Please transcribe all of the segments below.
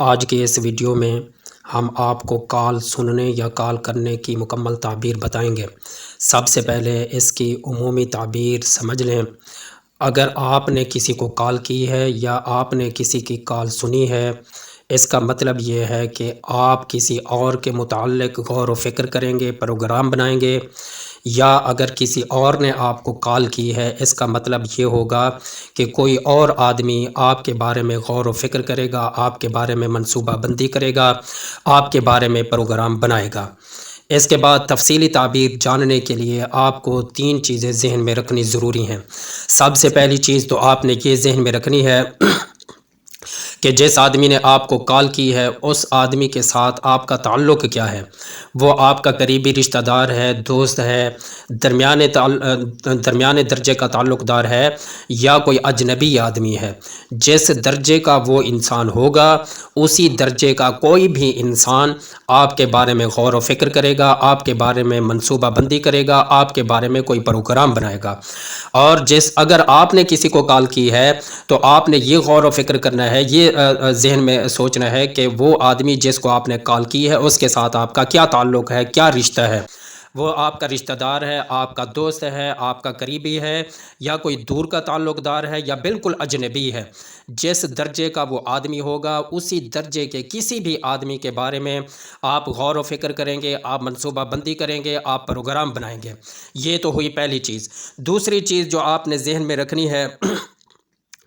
آج کے اس ویڈیو میں ہم آپ کو کال سننے یا کال کرنے کی مکمل تعبیر بتائیں گے۔ سب سے پہلے اس کی عمومی تعبیر سمجھ لیں۔ اگر آپ نے کسی کو کال کی ہے یا آپ نے کسی کی کال سنی ہے، اس کا مطلب یہ ہے کہ آپ کسی اور کے متعلق غور و فکر کریں گے، پروگرام بنائیں گے، یا اگر کسی اور نے آپ کو کال کی ہے اس کا مطلب یہ ہوگا کہ کوئی اور آدمی آپ کے بارے میں غور و فکر کرے گا، آپ کے بارے میں منصوبہ بندی کرے گا، آپ کے بارے میں پروگرام بنائے گا۔ اس کے بعد تفصیلی تعبیر جاننے کے لیے آپ کو 3 چیزیں ذہن میں رکھنی ضروری ہیں۔ سب سے پہلی چیز تو آپ نے یہ ذہن میں رکھنی ہے کہ جس آدمی نے آپ کو کال کی ہے اس آدمی کے ساتھ آپ کا تعلق کیا ہے۔ وہ آپ کا قریبی رشتہ دار ہے، دوست ہے، درمیانے درجے کا تعلق دار ہے، یا کوئی اجنبی آدمی ہے۔ جس درجے کا وہ انسان ہوگا اسی درجے کا کوئی بھی انسان آپ کے بارے میں غور و فکر کرے گا، آپ کے بارے میں منصوبہ بندی کرے گا، آپ کے بارے میں کوئی پروگرام بنائے گا۔ اور اگر آپ نے کسی کو کال کی ہے تو آپ نے یہ غور و فکر کرنا ہے، یہ ذہن میں سوچنا ہے کہ وہ آدمی جس کو آپ نے کال کی ہے اس کے ساتھ آپ کا کیا تعلق ہے، کیا رشتہ ہے۔ وہ آپ کا رشتہ دار ہے، آپ کا دوست ہے، آپ کا قریبی ہے، یا کوئی دور کا تعلق دار ہے، یا بالکل اجنبی ہے۔ جس درجے کا وہ آدمی ہوگا اسی درجے کے کسی بھی آدمی کے بارے میں آپ غور و فکر کریں گے، آپ منصوبہ بندی کریں گے، آپ پروگرام بنائیں گے۔ یہ تو ہوئی پہلی چیز۔ دوسری چیز جو آپ نے ذہن میں رکھنی ہے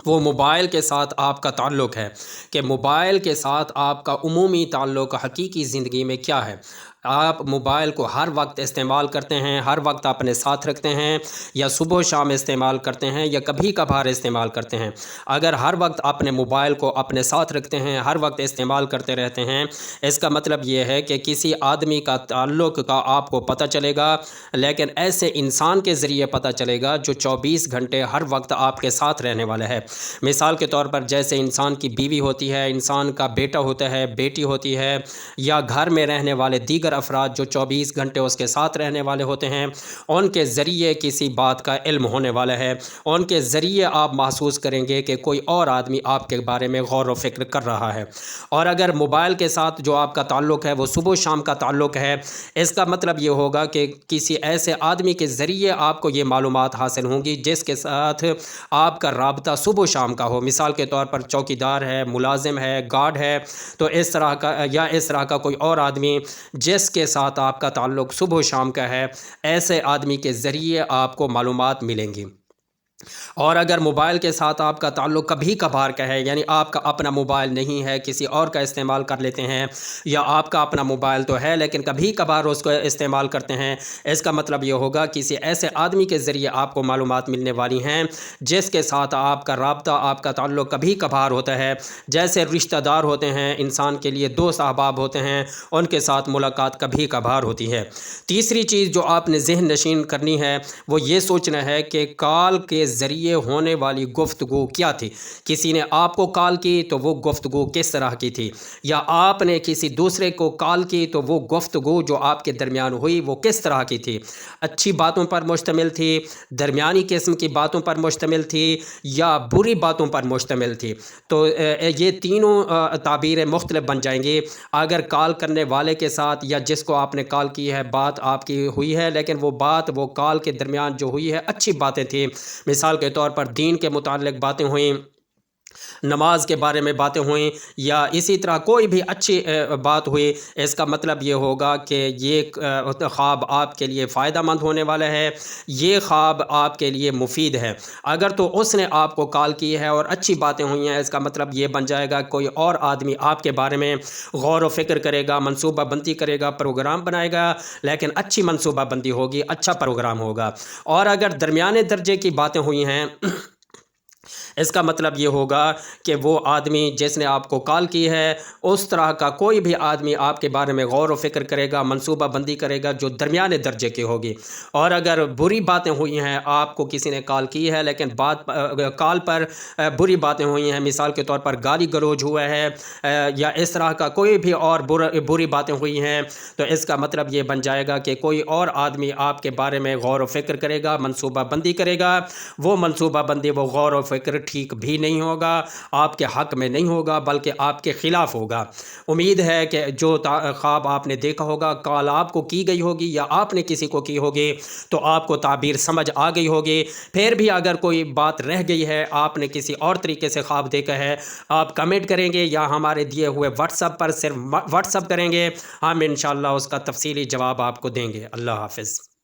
وہ موبائل کے ساتھ آپ کا تعلق ہے، کہ موبائل کے ساتھ آپ کا عمومی تعلق حقیقی زندگی میں کیا ہے۔ آپ موبائل کو ہر وقت استعمال کرتے ہیں، ہر وقت اپنے ساتھ رکھتے ہیں، یا صبح و شام استعمال کرتے ہیں، یا کبھی کبھار استعمال کرتے ہیں۔ اگر ہر وقت اپنے موبائل کو اپنے ساتھ رکھتے ہیں، ہر وقت استعمال کرتے رہتے ہیں، اس کا مطلب یہ ہے کہ کسی آدمی کا تعلق کا آپ کو پتہ چلے گا، لیکن ایسے انسان کے ذریعے پتہ چلے گا جو 24 گھنٹے ہر وقت آپ کے ساتھ رہنے والا ہے۔ مثال کے طور پر جیسے انسان کی بیوی ہوتی ہے، انسان کا بیٹا ہوتا ہے، بیٹی ہوتی ہے، یا گھر میں رہنے والے دیگر افراد جو 24 گھنٹے اس کے ساتھ رہنے والے ہوتے ہیں، ان کے ذریعے کسی بات کا علم ہونے والا ہے، ان کے ذریعے آپ محسوس کریں گے کہ کوئی اور آدمی آپ کے بارے میں غور و فکر کر رہا ہے۔ اور اگر موبائل کے ساتھ جو آپ کا تعلق ہے وہ صبح و شام کا تعلق ہے، اس کا مطلب یہ ہوگا کہ کسی ایسے آدمی کے ذریعے آپ کو یہ معلومات حاصل ہوں گی جس کے ساتھ آپ کا رابطہ صبح و شام کا ہو۔ مثال کے طور پر چوکیدار ہے، ملازم ہے، گارڈ ہے، تو اس طرح کا کوئی اور آدمی جس کے ساتھ آپ کا تعلق صبح و شام کا ہے، ایسے آدمی کے ذریعے آپ کو معلومات ملیں گی۔ اور اگر موبائل کے ساتھ آپ کا تعلق کبھی کبھار کا ہے، یعنی آپ کا اپنا موبائل نہیں ہے، کسی اور کا استعمال کر لیتے ہیں، یا آپ کا اپنا موبائل تو ہے لیکن کبھی کبھار اس کو استعمال کرتے ہیں، اس کا مطلب یہ ہوگا کسی ایسے آدمی کے ذریعے آپ کو معلومات ملنے والی ہیں جس کے ساتھ آپ کا رابطہ، آپ کا تعلق کبھی کبھار ہوتا ہے۔ جیسے رشتہ دار ہوتے ہیں انسان کے لیے، دوست احباب ہوتے ہیں، ان کے ساتھ ملاقات کبھی کبھار ہوتی ہے۔ تیسری چیز جو آپ نے ذہن نشین کرنی ہے وہ یہ سوچنا ہے کہ کال کے ذریعے ہونے والی گفتگو کیا تھی۔ کسی نے آپ کو کال کی تو وہ گفتگو کس طرح کی تھی، یا آپ نے کسی دوسرے کو کال کی تو وہ گفتگو جو آپ کے درمیان ہوئی وہ کس طرح کی تھی۔ اچھی باتوں پر مشتمل تھی، درمیانی قسم کی باتوں پر مشتمل تھی، یا بری باتوں پر مشتمل تھی۔ تو یہ تینوں تعبیریں مختلف بن جائیں گی۔ اگر کال کرنے والے کے ساتھ یا جس کو آپ نے کال کی ہے بات آپ کی ہوئی ہے، لیکن وہ کال کے درمیان جو ہوئی ہے اچھی باتیں تھیں، مثال کے طور پر دین کے متعلق باتیں ہوئیں، نماز کے بارے میں باتیں ہوئیں، یا اسی طرح کوئی بھی اچھی بات ہوئی، اس کا مطلب یہ ہوگا کہ یہ خواب آپ کے لیے فائدہ مند ہونے والا ہے، یہ خواب آپ کے لیے مفید ہے۔ اگر تو اس نے آپ کو کال کی ہے اور اچھی باتیں ہوئی ہیں، اس کا مطلب یہ بن جائے گا کوئی اور آدمی آپ کے بارے میں غور و فکر کرے گا، منصوبہ بندی کرے گا، پروگرام بنائے گا، لیکن اچھی منصوبہ بندی ہوگی، اچھا پروگرام ہوگا۔ اور اگر درمیانے درجے کی باتیں ہوئی ہیں اس کا مطلب یہ ہوگا کہ وہ آدمی جس نے آپ کو کال کی ہے، اس طرح کا کوئی بھی آدمی آپ کے بارے میں غور و فکر کرے گا، منصوبہ بندی کرے گا جو درمیانے درجے کی ہوگی۔ اور اگر بری باتیں ہوئی ہیں، آپ کو کسی نے کال کی ہے لیکن کال پر بری باتیں ہوئی ہیں، مثال کے طور پر گالی گلوج ہوا ہے، یا اس طرح کا کوئی بھی اور بری باتیں ہوئی ہیں، تو اس کا مطلب یہ بن جائے گا کہ کوئی اور آدمی آپ کے بارے میں غور و فکر کرے گا، منصوبہ بندی کرے گا۔ وہ منصوبہ بندی، وہ غور و فکر ٹھیک بھی نہیں ہوگا، آپ کے حق میں نہیں ہوگا بلکہ آپ کے خلاف ہوگا۔ امید ہے کہ جو خواب آپ نے دیکھا ہوگا، کال آپ کو کی گئی ہوگی یا آپ نے کسی کو کی ہوگی، تو آپ کو تعبیر سمجھ آ گئی ہوگی۔ پھر بھی اگر کوئی بات رہ گئی ہے، آپ نے کسی اور طریقے سے خواب دیکھا ہے، آپ کمنٹ کریں گے یا ہمارے دیے ہوئے واٹس ایپ پر صرف واٹس ایپ کریں گے، ہم انشاءاللہ اس کا تفصیلی جواب آپ کو دیں گے۔ اللہ حافظ۔